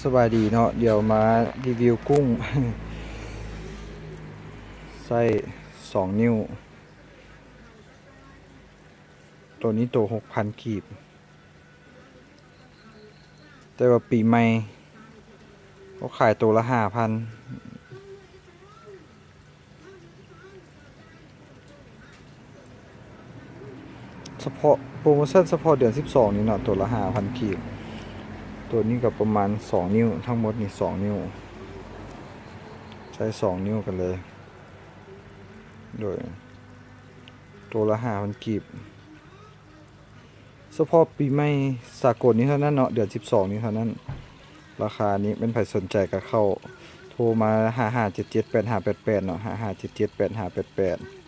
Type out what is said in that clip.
สบายดีเนาะเดี๋ยวมารีวิวกุ้ง ไส้2 นิ้ว ตัวนี้ตัว6,000 กีบ แต่ว่าปีใหม่เขาขายตัวละ5,000เฉพาะโปรโมชั่นเฉพาะเดือน12นี่เนาะตัวละ5,000 กีบ ตัวนี้ก็ประมาณ2 นิ้วทั้งหมดนี่2 นิ้ว ใช้2 นิ้วกันเลย โดยตัวละ5,000 กีบเฉพาะปีใหม่สากลนี้เท่านั้นเนาะเดือน12นี้เท่านั้นราคานี้เป็นใครสนใจก็เข้าโทรมา55778588เนาะ55778588